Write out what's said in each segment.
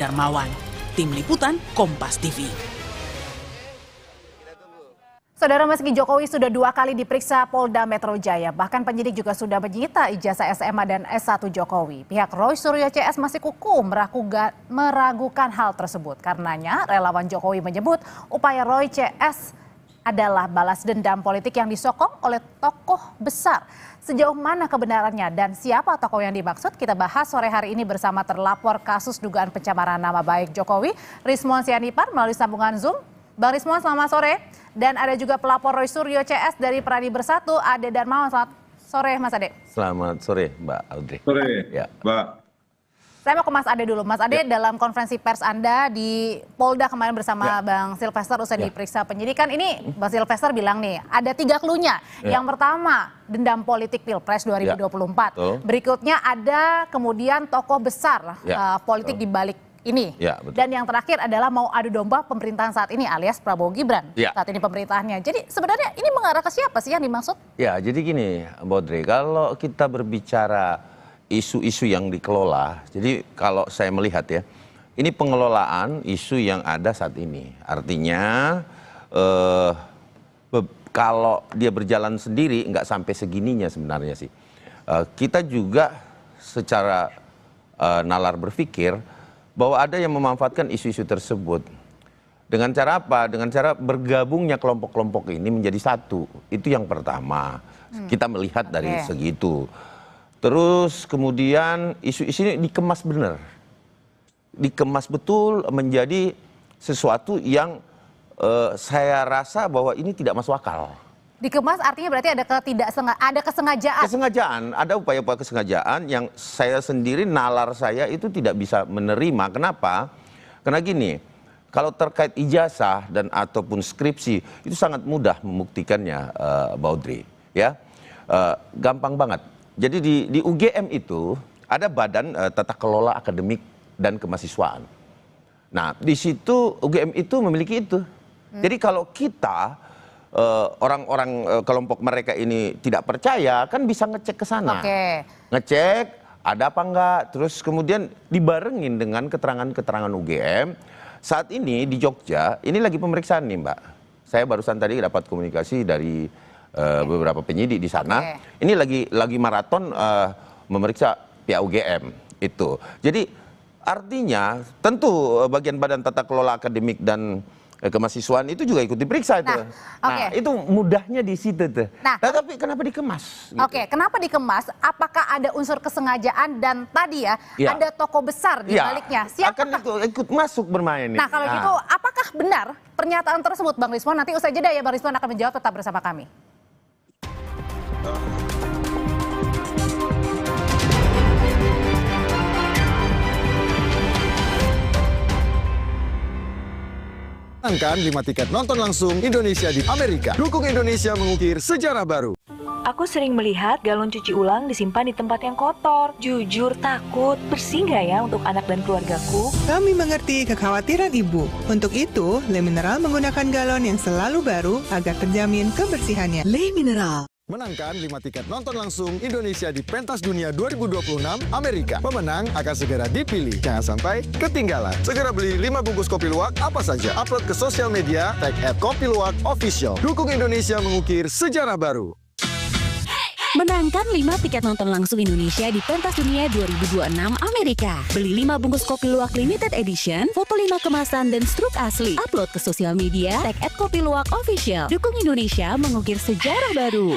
Darmawan. Tim Liputan Kompas TV. Saudara, meski Jokowi sudah 2 kali diperiksa Polda Metro Jaya, bahkan penyidik juga sudah menyita ijazah SMA dan S1 Jokowi. Pihak Roy Suryo CS masih kukuh meragukan hal tersebut. Karenanya, relawan Jokowi menyebut upaya Roy CS adalah balas dendam politik yang disokong oleh tokoh besar. Sejauh mana kebenarannya dan siapa tokoh yang dimaksud, kita bahas sore hari ini bersama terlapor kasus dugaan pencemaran nama baik Jokowi, Rismon Sianipar, melalui sambungan Zoom. Bang Rismon, selamat sore. Dan ada juga pelapor Roy Suryo CS dari Pradi Bersatu, Ade Darmawan. Selamat sore, Mas Ade. Selamat sore, Mbak Audrey. Sore, ya. Mbak. Saya mau ke Mas Ade dulu. Mas Ade, dalam konferensi pers Anda di Polda kemarin bersama Bang Silvester usai diperiksa penyidikan, ini Bang Silvester bilang nih, ada 3 cluenya. Yang pertama, dendam politik Pilpres 2024. Berikutnya ada kemudian tokoh besar politik di balik ini. Dan yang terakhir adalah mau adu domba pemerintahan saat ini alias Prabowo Gibran. Saat ini pemerintahannya. Jadi sebenarnya ini mengarah ke siapa sih yang dimaksud? Ya, jadi gini, Mbak Audrey, kalau kita berbicara isu-isu yang dikelola, jadi kalau saya melihat ya, ini pengelolaan isu yang ada saat ini. Artinya kalau dia berjalan sendiri nggak sampai segininya sebenarnya sih. Kita juga secara nalar berpikir bahwa ada yang memanfaatkan isu-isu tersebut. Dengan cara apa? Dengan cara bergabungnya kelompok-kelompok ini menjadi satu. Itu yang pertama. Kita melihat dari segitu. Terus kemudian isu-isu ini dikemas benar. Dikemas betul menjadi sesuatu yang saya rasa bahwa ini tidak masuk akal. Dikemas artinya berarti ada kesengajaan. Kesengajaan, ada upaya-upaya kesengajaan yang saya sendiri, nalar saya itu tidak bisa menerima. Kenapa? Karena gini, kalau terkait ijazah dan ataupun skripsi itu sangat mudah membuktikannya, Mbak Audrey. Ya, gampang banget. Jadi di UGM itu ada Badan Tata Kelola Akademik dan Kemahasiswaan. Nah, di situ UGM itu memiliki itu. Jadi kalau kita orang-orang kelompok mereka ini tidak percaya, kan bisa ngecek ke sana. Ngecek ada apa enggak, terus kemudian dibarengin dengan keterangan-keterangan UGM. Saat ini di Jogja, ini lagi pemeriksaan nih Mbak. Saya barusan tadi dapat komunikasi dari beberapa penyidik di sana. Ini lagi maraton memeriksa pihak UGM itu. Jadi artinya tentu bagian Badan Tata Kelola Akademik dan Kemahasiswaan itu juga ikut diperiksa itu. Nah, itu mudahnya di situ tuh. Nah, tapi kenapa dikemas? Gitu. Kenapa dikemas? Apakah ada unsur kesengajaan dan tadi ada tokoh besar di baliknya? Siapakah? Akan ikut masuk bermain. Nah, kalau gitu apakah benar pernyataan tersebut, Bang Rismon? Nanti usai jeda ya, Bang Rismon akan menjawab, tetap bersama kami. Menangkan 5 tiket nonton langsung Indonesia di Amerika. Dukung Indonesia mengukir sejarah baru. Aku sering melihat galon cuci ulang disimpan di tempat yang kotor. Jujur takut, bersih nggak ya untuk anak dan keluargaku? Kami mengerti kekhawatiran Ibu. Untuk itu, Le Mineral menggunakan galon yang selalu baru agar terjamin kebersihannya. Le Mineral. Menangkan 5 tiket nonton langsung Indonesia di Pentas Dunia 2026 Amerika. Pemenang akan segera dipilih. Jangan sampai ketinggalan. Segera beli 5 bungkus kopi luwak apa saja. Upload ke sosial media, tag @kopiluwakofficial. Dukung Indonesia mengukir sejarah baru. Menangkan 5 tiket nonton langsung Indonesia di Pentas Dunia 2026 Amerika. Beli 5 bungkus kopi luwak limited edition, foto 5 kemasan dan struk asli. Upload ke sosial media, tag @kopiluwakofficial. Dukung Indonesia mengukir sejarah baru.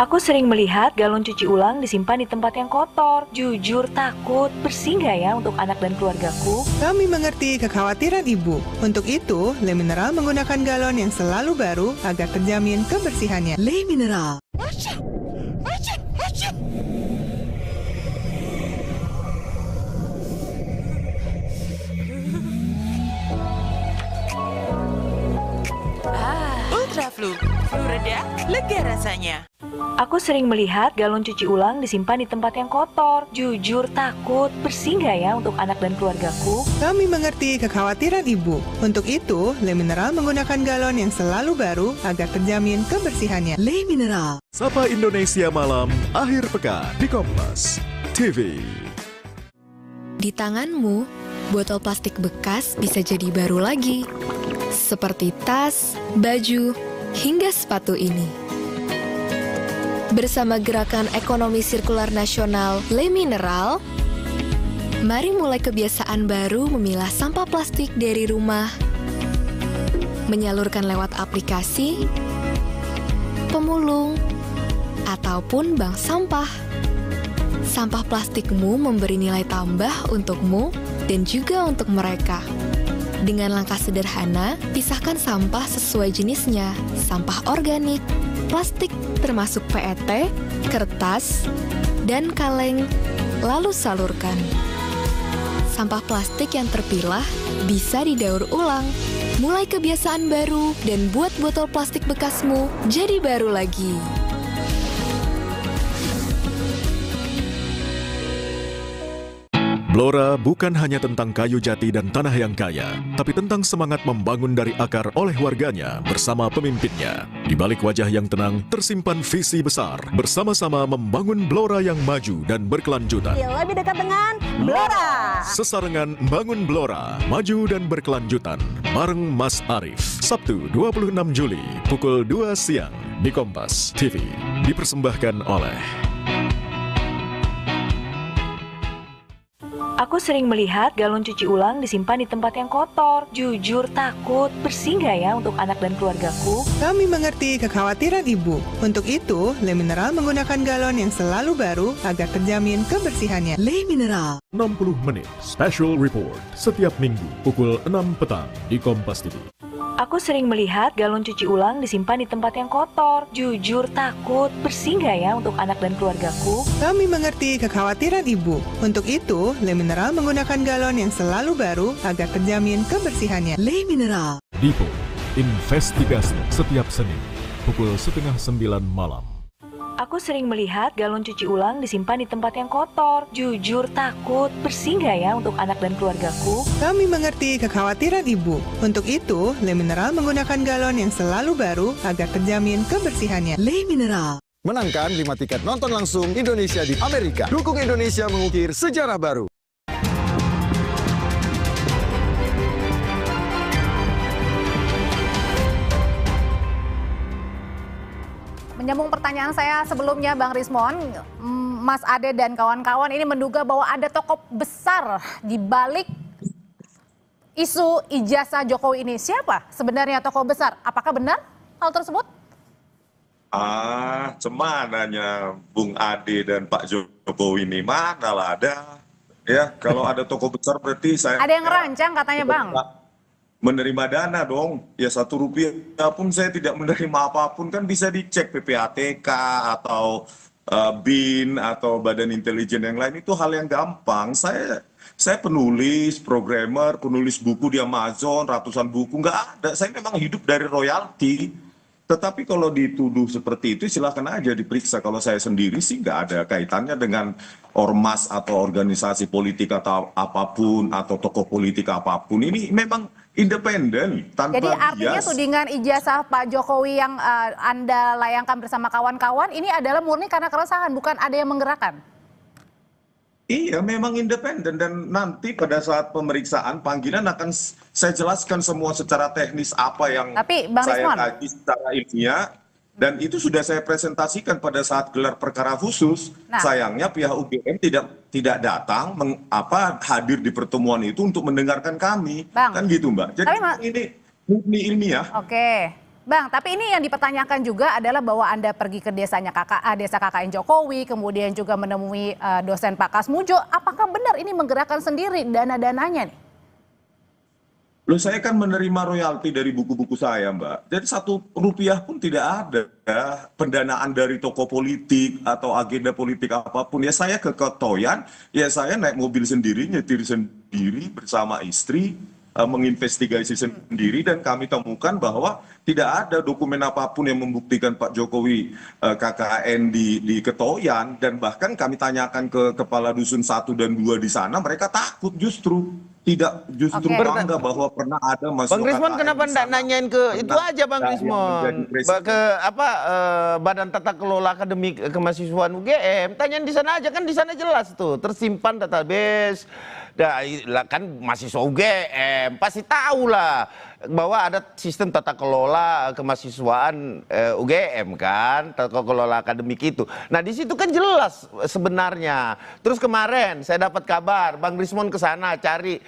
Aku sering melihat galon cuci ulang disimpan di tempat yang kotor. Jujur takut, bersih nggak ya untuk anak dan keluargaku? Kami mengerti kekhawatiran Ibu. Untuk itu, Le Mineral menggunakan galon yang selalu baru agar terjamin kebersihannya. Le Mineral. Ultraflu, flu reda, lega rasanya. Aku sering melihat galon cuci ulang disimpan di tempat yang kotor. Jujur takut, bersih nggak ya untuk anak dan keluargaku? Kami mengerti kekhawatiran Ibu. Untuk itu, Le Mineral menggunakan galon yang selalu baru agar terjamin kebersihannya. Le Mineral. Sapa Indonesia Malam, akhir pekan di Kompas TV. Di tanganmu botol plastik bekas bisa jadi baru lagi. Seperti tas, baju, hingga sepatu ini. Bersama Gerakan Ekonomi Sirkular Nasional Le Mineral, mari mulai kebiasaan baru memilah sampah plastik dari rumah, menyalurkan lewat aplikasi, pemulung, ataupun bank sampah. Sampah plastikmu memberi nilai tambah untukmu dan juga untuk mereka. Dengan langkah sederhana, pisahkan sampah sesuai jenisnya, sampah organik, plastik termasuk PET, kertas, dan kaleng, lalu salurkan. Sampah plastik yang terpilah bisa didaur ulang. Mulai kebiasaan baru dan buat botol plastik bekasmu jadi baru lagi. Blora bukan hanya tentang kayu jati dan tanah yang kaya, tapi tentang semangat membangun dari akar oleh warganya bersama pemimpinnya. Di balik wajah yang tenang, tersimpan visi besar, bersama-sama membangun Blora yang maju dan berkelanjutan. Lebih dekat dengan Blora. Sesarengan Bangun Blora, maju dan berkelanjutan, bareng Mas Arief. Sabtu 26 Juli, pukul 2 siang, di Kompas TV. Dipersembahkan oleh... Aku sering melihat galon cuci ulang disimpan di tempat yang kotor. Jujur takut, bersih nggak ya untuk anak dan keluargaku? Kami mengerti kekhawatiran Ibu. Untuk itu, Le Mineral menggunakan galon yang selalu baru agar terjamin kebersihannya. Le Mineral. 60 menit Special Report setiap minggu pukul 6 petang di Kompas TV. Aku sering melihat galon cuci ulang disimpan di tempat yang kotor. Jujur takut, bersih nggak ya untuk anak dan keluargaku? Kami mengerti kekhawatiran Ibu. Untuk itu, Le Mineral menggunakan galon yang selalu baru agar terjamin kebersihannya. Le Mineral. Dipo, investigasi setiap Senin pukul 8:30 malam. Aku sering melihat galon cuci ulang disimpan di tempat yang kotor. Jujur takut, bersih nggak ya untuk anak dan keluargaku? Kami mengerti kekhawatiran Ibu. Untuk itu, Le Mineral menggunakan galon yang selalu baru agar terjamin kebersihannya. Le Mineral. Menangkan 5 tiket nonton langsung Indonesia di Amerika. Dukung Indonesia mengukir sejarah baru. Menyambung pertanyaan saya sebelumnya, Bang Rismon, Mas Ade dan kawan-kawan ini menduga bahwa ada tokoh besar di balik isu ijazah Jokowi ini. Siapa sebenarnya tokoh besar? Apakah benar hal tersebut? Cemananya Bung Ade dan Pak Jokowi ini mana lah ada. Ya, kalau ada tokoh besar berarti saya... Ada yang ngerancang katanya, Bang. Menerima dana dong, ya Rp1 pun saya tidak menerima apapun, kan bisa dicek PPATK atau BIN atau Badan Intelijen yang lain, itu hal yang gampang. Saya penulis, programmer, penulis buku di Amazon, ratusan buku, nggak ada. Saya memang hidup dari royalti. Tetapi kalau dituduh seperti itu silahkan aja diperiksa. Kalau saya sendiri sih nggak ada kaitannya dengan ormas atau organisasi politik atau apapun, atau tokoh politik apapun. Ini memang independen, tanpa Jadi artinya bias. tudingan ijazah Pak Jokowi yang Anda layangkan bersama kawan-kawan ini adalah murni karena keresahan, bukan ada yang menggerakkan? Iya, memang independen, dan nanti pada saat pemeriksaan panggilan akan saya jelaskan semua secara teknis apa yang saya kaji secara ilmiah, dan itu sudah saya presentasikan pada saat gelar perkara khusus. Sayangnya pihak UGM tidak datang hadir di pertemuan itu untuk mendengarkan kami, kan gitu Mbak. Jadi ini murni ilmiah. Oke. Bang, tapi ini yang dipertanyakan juga adalah bahwa Anda pergi ke desa KKN Jokowi, kemudian juga menemui dosen Pak Kasmujo. Apakah benar ini menggerakkan sendiri dana-dananya nih? Loh, saya kan menerima royalti dari buku-buku saya, Mbak. Jadi Rp1 pun tidak ada pendanaan dari tokoh politik atau agenda politik apapun. Ya saya ke Ketoyan, ya saya naik mobil sendiri, nyetir sendiri bersama istri, menginvestigasi sendiri, dan kami temukan bahwa tidak ada dokumen apapun yang membuktikan Pak Jokowi KKN di Ketoyan, dan bahkan kami tanyakan ke kepala dusun 1 dan 2 di sana, mereka takut justru bangga bahwa pernah ada masuk. Bang Rismon kenapa enggak nanyain ke itu aja Bang Rismon, ke Badan Tata Kelola Akademik Kemahasiswaan UGM, tanyain di sana aja, kan di sana jelas tuh tersimpan database Kan mahasiswa UGM pasti tahu lah bahwa ada sistem tata kelola kemahasiswaan UGM kan, tata kelola akademik itu. Nah di situ kan jelas sebenarnya. Terus kemarin saya dapat kabar Bang Rismon ke sana cari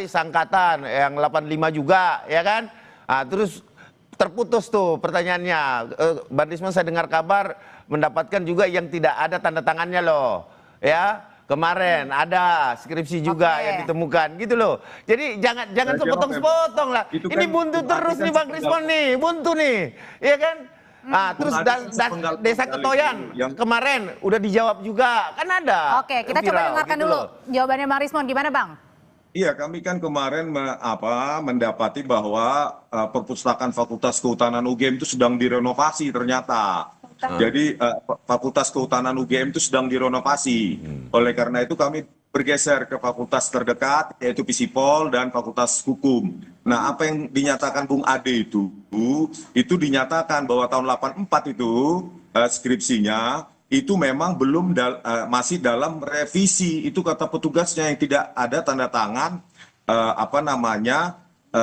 sangkatan yang 85 juga, ya kan? Nah, terus terputus tuh pertanyaannya. Bang Rismon saya dengar kabar mendapatkan juga yang tidak ada tanda tangannya loh, ya. Kemarin ada skripsi juga yang ditemukan gitu loh. Jadi jangan sepotong-sepotong lah. Ini buntu terus nih Bang Rismon nih, buntu nih. Iya kan? Nah, terus Desa Ketoyan kemarin udah dijawab juga. Kan ada. Oke, kita coba dengarkan dulu jawabannya Bang Rismon. Gimana Bang? Iya, kami kan kemarin mendapati bahwa perpustakaan Fakultas Kehutanan UGM itu sedang direnovasi ternyata. Jadi Fakultas Kehutanan UGM itu sedang direnovasi. Oleh karena itu kami bergeser ke fakultas terdekat yaitu Fisipol dan Fakultas Hukum. Nah, apa yang dinyatakan Bung Ade itu dinyatakan bahwa tahun 84 itu skripsinya itu memang belum masih dalam revisi. Itu kata petugasnya yang tidak ada tanda tangan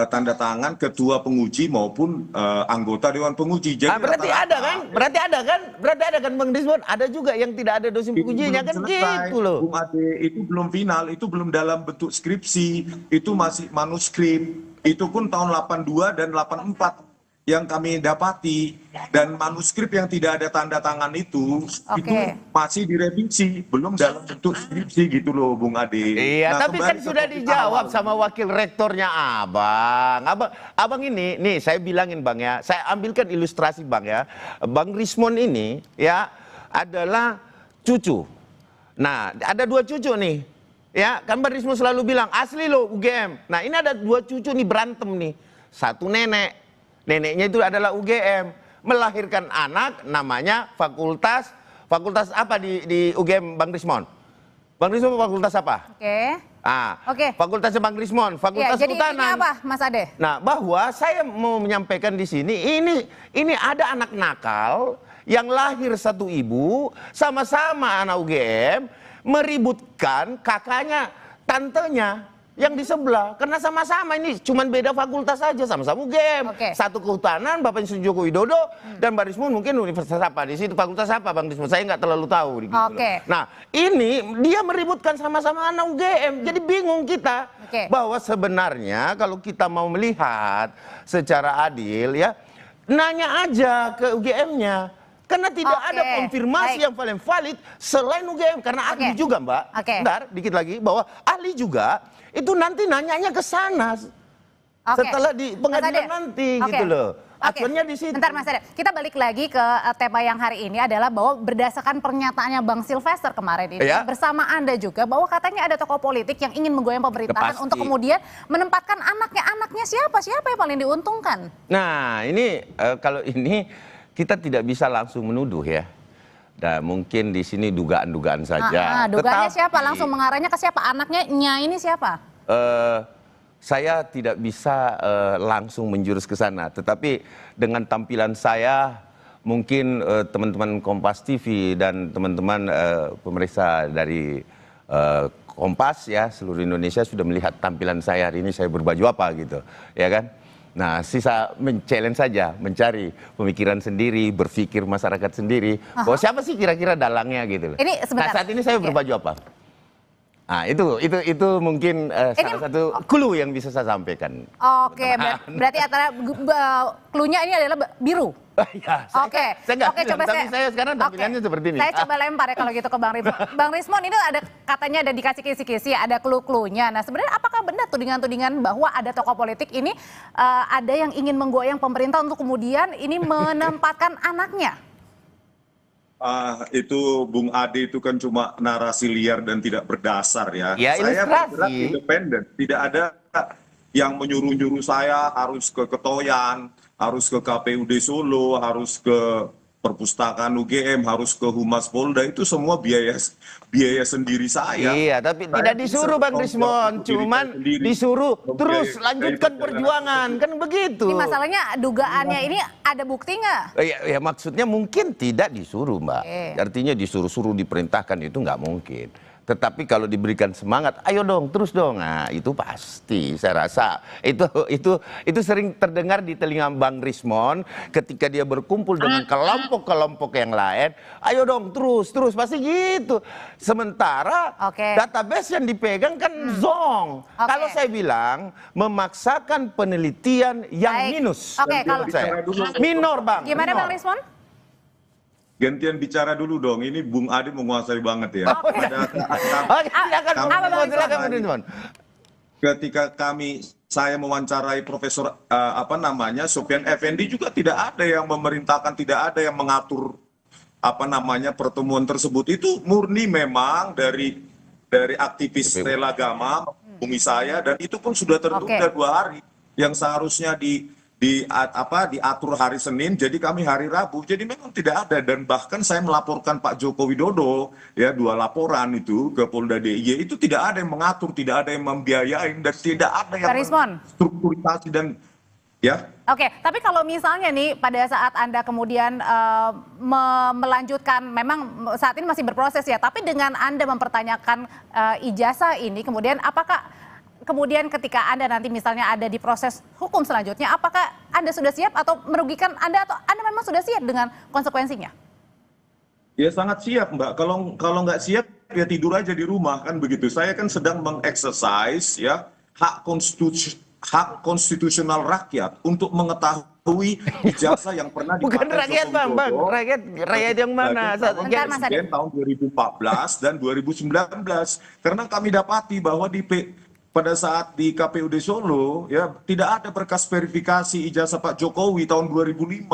tanda tangan ketua penguji maupun anggota dewan penguji. Jadi berarti ada kan Bang Rismon, ada juga yang tidak ada dosen pengujinya kan gitu loh. Bung Ade itu belum final, itu belum dalam bentuk skripsi, itu masih manuskrip. Itu pun tahun 82 dan 84 yang kami dapati, dan manuskrip yang tidak ada tanda tangan itu masih direvisi, belum dalam bentuk skripsi gitu loh Bung Ade. Iya, tapi kan sudah dijawab sama wakil rektornya Abang ini, nih saya bilangin Bang ya, saya ambilkan ilustrasi Bang ya. Bang Rismon ini ya adalah cucu. Nah, ada 2 cucu nih. Ya, kan Bang Rismon selalu bilang asli loh UGM. Nah, ini ada 2 cucu nih berantem nih. Satu neneknya itu adalah UGM, melahirkan anak namanya fakultas apa di UGM Bang Rismon? Bang Rismon fakultas apa? Fakultasnya Bang Rismon, Fakultas Kehutanan. Jadi ini apa Mas Ade? Nah, bahwa saya mau menyampaikan di sini ini ada anak nakal yang lahir satu ibu sama-sama anak UGM meributkan kakaknya, tantenya yang di sebelah, karena sama-sama ini cuman beda fakultas saja, sama-sama UGM. Satu kehutanan, Bapak Insinyur Joko Widodo, dan Bang Rismon mungkin universitas apa di situ, fakultas apa Bang Rismon, saya nggak terlalu tahu. Gitu Nah, ini dia meributkan sama-sama anak UGM, jadi bingung kita bahwa sebenarnya kalau kita mau melihat secara adil ya, nanya aja ke UGM-nya. Karena tidak ada konfirmasi yang paling valid selain UGM, karena ahli juga Mbak. Bentar, dikit lagi, bahwa ahli juga itu nanti nanyanya ke sana setelah di pengadilan nanti gitu loh. Acuannya di situ. Bentar Mas Ade, kita balik lagi ke tema yang hari ini adalah bahwa berdasarkan pernyataannya Bang Silvester kemarin ini bersama Anda juga, bahwa katanya ada tokoh politik yang ingin menggoyang pemerintahan untuk kemudian menempatkan anaknya siapa yang paling diuntungkan. Nah ini kalau ini kita tidak bisa langsung menuduh ya. Nah, mungkin di sini dugaan-dugaan saja. Dugaannya siapa? Langsung mengarahnya ke siapa? Anaknya ini siapa? Saya tidak bisa langsung menjurus ke sana. Tetapi dengan tampilan saya, mungkin teman-teman Kompas TV dan teman-teman pemeriksa dari Kompas ya seluruh Indonesia sudah melihat tampilan saya hari ini, saya berbaju apa gitu, ya kan? Nah, sisa men-challenge saja, mencari pemikiran sendiri, berpikir masyarakat sendiri. Bahwa siapa sih kira-kira dalangnya gitu loh. Nah, saat ini saya berbaju apa? Nah, itu mungkin salah satu clue yang bisa saya sampaikan. Berarti antara clue-nya ini adalah biru. Coba saya sekarang tampilannya seperti ini. Saya coba lempar ya kalau gitu ke Bang Rismon. Bang Rismon ini katanya ada dikasih kisi-kisi, ada clue-cluenya. Nah, sebenarnya apakah benar tudingan-tudingan bahwa ada tokoh politik ini ada yang ingin menggoyang pemerintah untuk kemudian ini menempatkan anaknya? Itu Bung Ade itu kan cuma narasi liar dan tidak berdasar ya. Saya bergerak independen, tidak ada yang menyuruh-nyuruh saya harus ke Ketoyan, harus ke KPUD Solo, harus ke perpustakaan UGM, harus ke Humas Polda, itu semua biaya sendiri saya. Iya, tapi tidak disuruh Bang Rismon, cuman disuruh terus lanjutkan perjuangan, kan begitu. Ini masalahnya dugaannya ini ada bukti nggak? Ya maksudnya mungkin tidak disuruh Mbak, artinya disuruh-suruh diperintahkan itu nggak mungkin. Tetapi kalau diberikan semangat, ayo dong, terus dong. Nah, itu pasti saya rasa itu sering terdengar di telinga Bang Rismon ketika dia berkumpul dengan kelompok-kelompok yang lain. Ayo dong, terus pasti gitu. Sementara database yang dipegang kan zong. Kalau saya bilang memaksakan penelitian yang minus. Kalau minor, Bang. Gimana Bang Rismon? Gantian bicara dulu dong, ini Bung Adi menguasai banget ya. Ketika saya mewawancarai Profesor Sofyan Effendi juga tidak ada yang memerintahkan, tidak ada yang mengatur pertemuan tersebut. Itu murni memang dari aktivis rela agama menghubungi saya, dan itu pun sudah tertunda 2 hari yang seharusnya diatur hari Senin, jadi kami hari Rabu. Jadi memang tidak ada, dan bahkan saya melaporkan Pak Joko Widodo ya 2 laporan itu ke Polda DIY, itu tidak ada yang mengatur, tidak ada yang membiayai, dan tidak ada yang strukturisasi dan ya. Oke, tapi kalau misalnya nih pada saat Anda kemudian melanjutkan, memang saat ini masih berproses ya, tapi dengan Anda mempertanyakan ijazah ini, kemudian apakah kemudian ketika Anda nanti misalnya ada di proses hukum selanjutnya, apakah Anda sudah siap atau merugikan Anda, atau Anda memang sudah siap dengan konsekuensinya? Ya sangat siap, Mbak. Kalau nggak siap ya tidur aja di rumah, kan begitu. Saya kan sedang mengeksersis ya hak konstitusional rakyat untuk mengetahui ijazah yang pernah dipakai. Bukan rakyat, Bang. Rakyat yang mana? Presiden tahun 2014 dan 2019. Karena kami dapati bahwa pada saat di KPUD Solo ya tidak ada berkas verifikasi ijazah Pak Jokowi tahun 2005,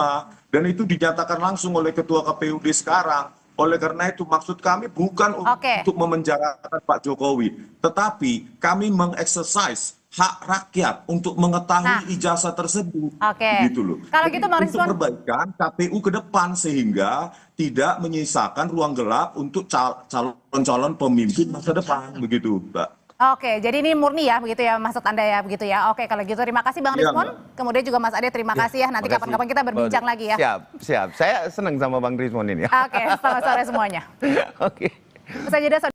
dan itu dinyatakan langsung oleh Ketua KPUD sekarang. Oleh karena itu maksud kami bukan untuk memenjarakan Pak Jokowi, tetapi kami mengeksersis hak rakyat untuk mengetahui ijazah tersebut. Gitu loh. Kalau gitu Bang Rismon, untuk perbaikan KPU ke depan sehingga tidak menyisakan ruang gelap untuk calon-calon pemimpin masa depan, begitu, Mbak. Oke, jadi ini murni ya, begitu ya maksud Anda ya, begitu ya. Oke, kalau gitu terima kasih Bang Rismon. Kemudian juga Mas Ade, terima kasih ya. Nanti kapan-kapan kita berbincang lagi ya. Siap. Saya senang sama Bang Rismon ini. Oke, selamat sore semuanya. Oke. Usai jeda,